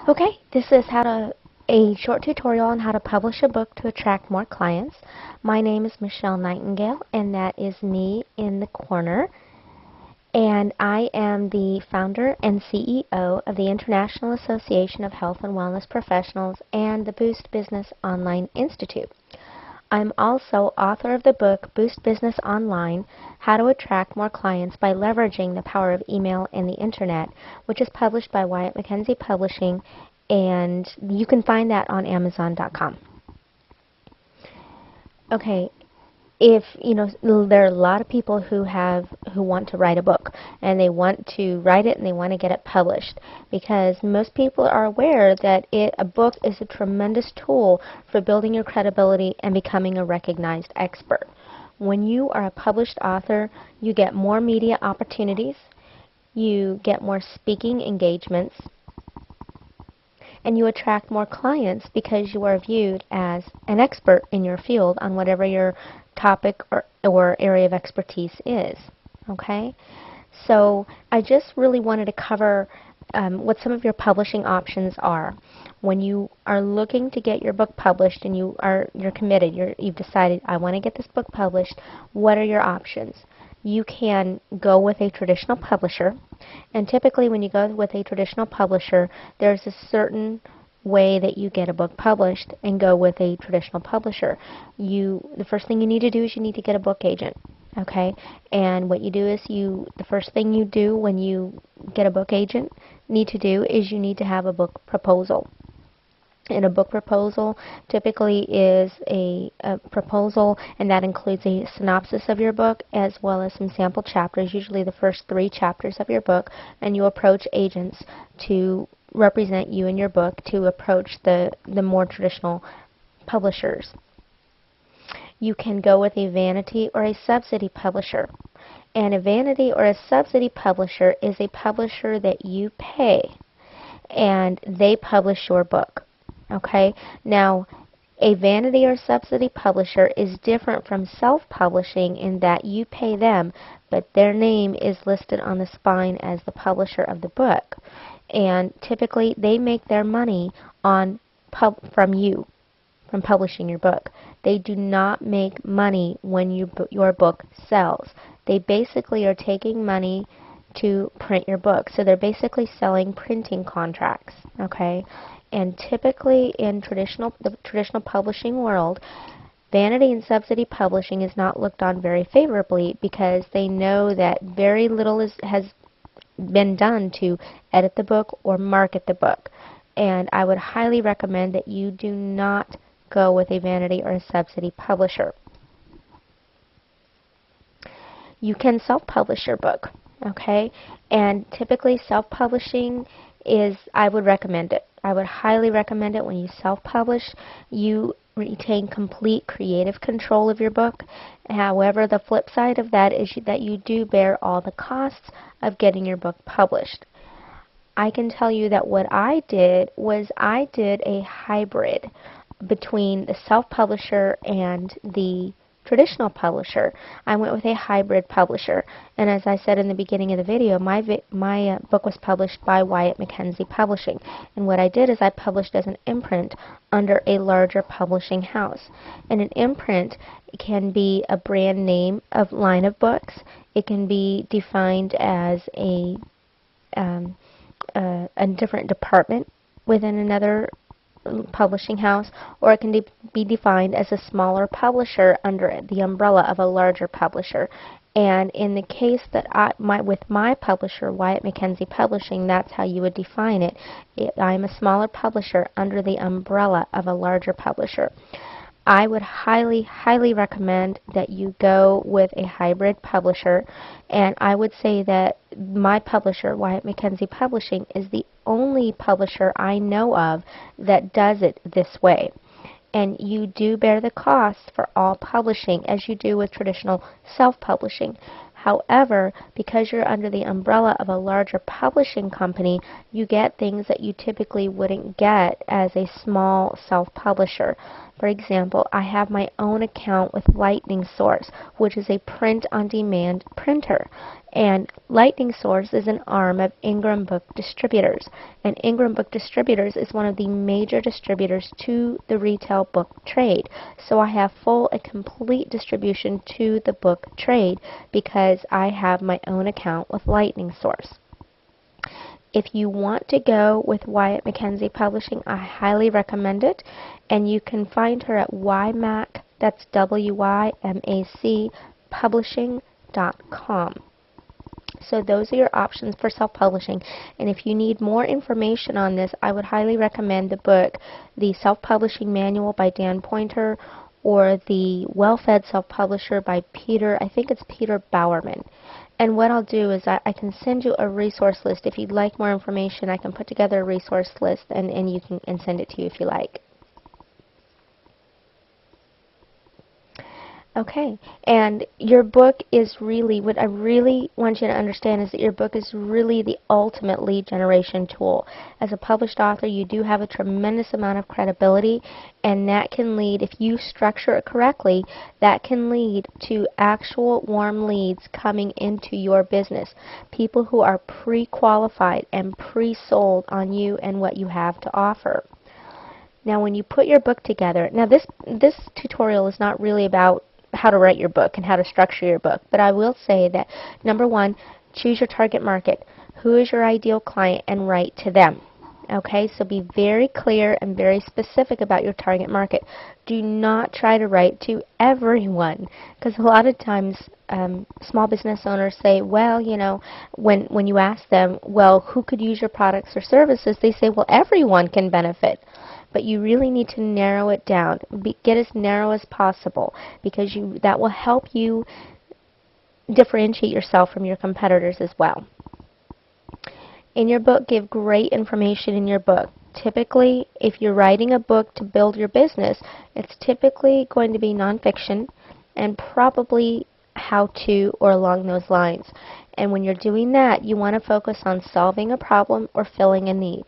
Okay, this is a short tutorial on how to publish a book to attract more clients. My name is Michelle Nightingale, and that is me in the corner. And I am the founder and CEO of the International Association of Health and Wellness Professionals and the Boost Business Online Institute. I'm also author of the book Boost Business Online: How to Attract More Clients by Leveraging the Power of Email and the Internet, which is published by Wyatt Mackenzie Publishing, and you can find that on Amazon.com. Okay, if there are a lot of people who want to write a book, and they want to write it and they want to get it published, because most people are aware that a book is a tremendous tool for building your credibility and becoming a recognized expert. When you are a published author, you get more media opportunities, you get more speaking engagements, and you attract more clients because you are viewed as an expert in your field on whatever your topic or area of expertise is. Okay? So I just really wanted to cover what some of your publishing options are. When you are looking to get your book published and you're committed, you've decided, I want to get this book published, what are your options? You can go with a traditional publisher, and typically when you go with a traditional publisher, there's a certain way that you get a book published and go with a traditional publisher. The first thing you need to do is you need to get a book agent. Okay? And what you do is the first thing you do when you get a book agent need to do is you need to have a book proposal. And a book proposal typically is a proposal, and that includes a synopsis of your book as well as some sample chapters, usually the first 3 chapters of your book, and you approach agents to represent you in your book to approach the more traditional publishers. You can go with a vanity or a subsidy publisher. And a vanity or a subsidy publisher is a publisher that you pay, and they publish your book. Okay? Now, a vanity or subsidy publisher is different from self-publishing in that you pay them, but their name is listed on the spine as the publisher of the book. And typically, they make their money from you, from publishing your book. They do not make money when your book sells. They basically are taking money to print your book. So they're basically selling printing contracts. Okay? And typically in the traditional publishing world, vanity and subsidy publishing is not looked on very favorably because they know that very little has been done to edit the book or market the book. And I would highly recommend that you do not go with a vanity or a subsidy publisher. You can self-publish your book, okay? And typically self-publishing I would recommend it. I would highly recommend it. When you self-publish, you retain complete creative control of your book. However, the flip side of that is that you do bear all the costs of getting your book published. I can tell you that what I did was I did a hybrid between the self-publisher and the traditional publisher. I went with a hybrid publisher, and as I said in the beginning of the video, my book was published by Wyatt Mackenzie Publishing, and what I did is I published as an imprint under a larger publishing house. And an imprint can be a brand name of line of books. It can be defined as a different department within another publishing house, or it can be defined as a smaller publisher under the umbrella of a larger publisher. And in the case that with my publisher, Wyatt Mackenzie Publishing, that's how you would define it. I'm a smaller publisher under the umbrella of a larger publisher. I would highly, highly recommend that you go with a hybrid publisher, and I would say that my publisher, Wyatt Mackenzie Publishing, is the only publisher I know of that does it this way. And you do bear the cost for all publishing as you do with traditional self-publishing. However, because you're under the umbrella of a larger publishing company, you get things that you typically wouldn't get as a small self-publisher. For example, I have my own account with Lightning Source, which is a print-on-demand printer. And Lightning Source is an arm of Ingram Book Distributors. And Ingram Book Distributors is one of the major distributors to the retail book trade. So I have full and complete distribution to the book trade because I have my own account with Lightning Source. If you want to go with Wyatt Mackenzie Publishing, I highly recommend it. And you can find her at WYMAC, that's WYMAC, publishing.com. So those are your options for self-publishing. And if you need more information on this, I would highly recommend the book, The Self-Publishing Manual by Dan Poynter, or The Well-Fed Self-Publisher by Peter, I think it's Peter Bowerman. And what I'll do is I can send you a resource list. If you'd like more information, I can put together a resource list and you can send it to you if you like. Okay, and your book is really, what I really want you to understand is that your book is really the ultimate lead generation tool. As a published author, you do have a tremendous amount of credibility, and that can lead, if you structure it correctly, that can lead to actual warm leads coming into your business. People who are pre-qualified and pre-sold on you and what you have to offer. Now, when you put your book together, now this tutorial is not really about how to write your book and how to structure your book, but I will say that, number one, choose your target market. Who is your ideal client, and write to them. Okay, so be very clear and very specific about your target market. Do not try to write to everyone, because a lot of times small business owners say, well, you know, when you ask them, well, who could use your products or services, they say, well, everyone can benefit. But you really need to narrow it down. Get as narrow as possible, because that will help you differentiate yourself from your competitors as well. In your book, give great information in your book. Typically, if you're writing a book to build your business, it's typically going to be nonfiction and probably how-to or along those lines. And when you're doing that, you want to focus on solving a problem or filling a need.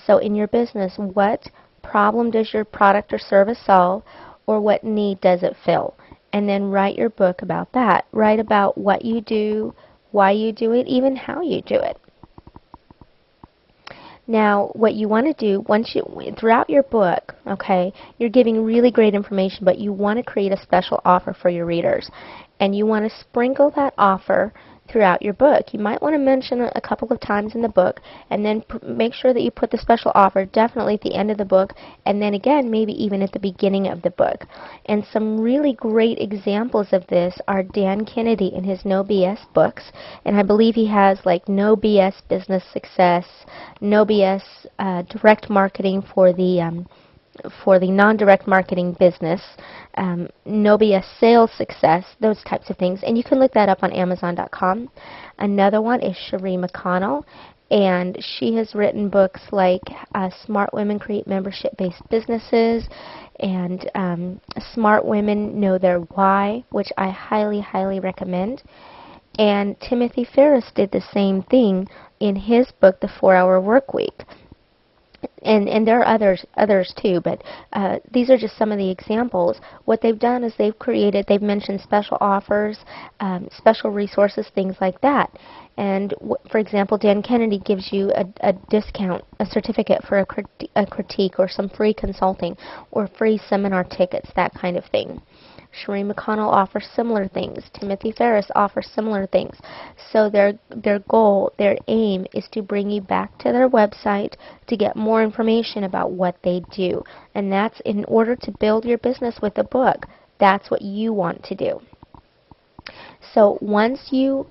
So in your business, what problem does your product or service solve, or what need does it fill? And then write your book about that. Write about what you do, why you do it, even how you do it. Now, what you want to do, throughout your book, okay, you're giving really great information, but you want to create a special offer for your readers. And you want to sprinkle that offer throughout your book. You might want to mention it a couple of times in the book, and then make sure that you put the special offer definitely at the end of the book, and then again maybe even at the beginning of the book. And some really great examples of this are Dan Kennedy in his No BS books, and I believe he has like No BS Business Success, No BS Direct Marketing for the non-direct marketing business, No BS Sales Success, those types of things. And you can look that up on Amazon.com. Another one is Cherie McConnell, and she has written books like Smart Women Create Membership-Based Businesses, and Smart Women Know Their Why, which I highly, highly recommend. And Timothy Ferriss did the same thing in his book, The 4-Hour Workweek. And there are others too, but these are just some of the examples. What they've done is they've mentioned special offers, special resources, things like that. And for example, Dan Kennedy gives you a discount, a certificate for a critique, or some free consulting, or free seminar tickets, that kind of thing. Cherie McConnell offers similar things. Timothy Ferriss offers similar things. So their goal, their aim, is to bring you back to their website to get more information about what they do. And that's in order to build your business with a book. That's what you want to do. So once you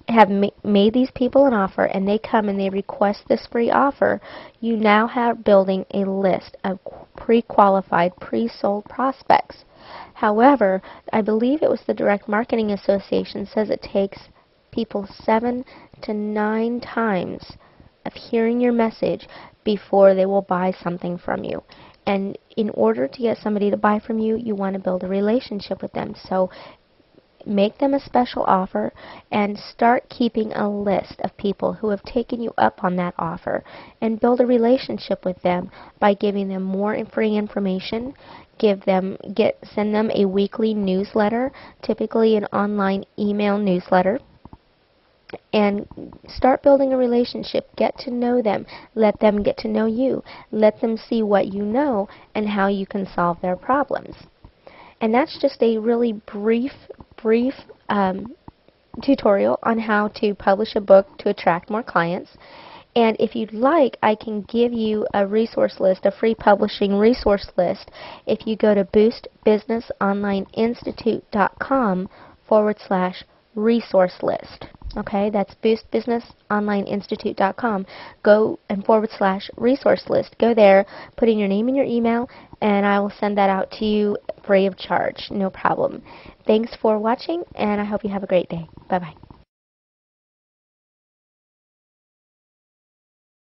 have made these people an offer and they come and they request this free offer, you now have building a list of pre-qualified, pre-sold prospects. However, I believe it was the Direct Marketing Association says it takes people 7 to 9 times of hearing your message before they will buy something from you. And in order to get somebody to buy from you, you want to build a relationship with them. So make them a special offer and start keeping a list of people who have taken you up on that offer, and build a relationship with them by giving them more free information. Send them a weekly newsletter, typically an online email newsletter. and start building a relationship. Get to know them. Let them get to know you. Let them see what you know and how you can solve their problems. And that's just a really brief tutorial on how to publish a book to attract more clients. And if you'd like, I can give you a resource list, a free publishing resource list, if you go to boostbusinessonlineinstitute.com/resource list. Okay, that's boostbusinessonlineinstitute.com. Go and /resource list. Go there, put in your name and your email, and I will send that out to you free of charge. No problem. Thanks for watching, and I hope you have a great day. Bye-bye.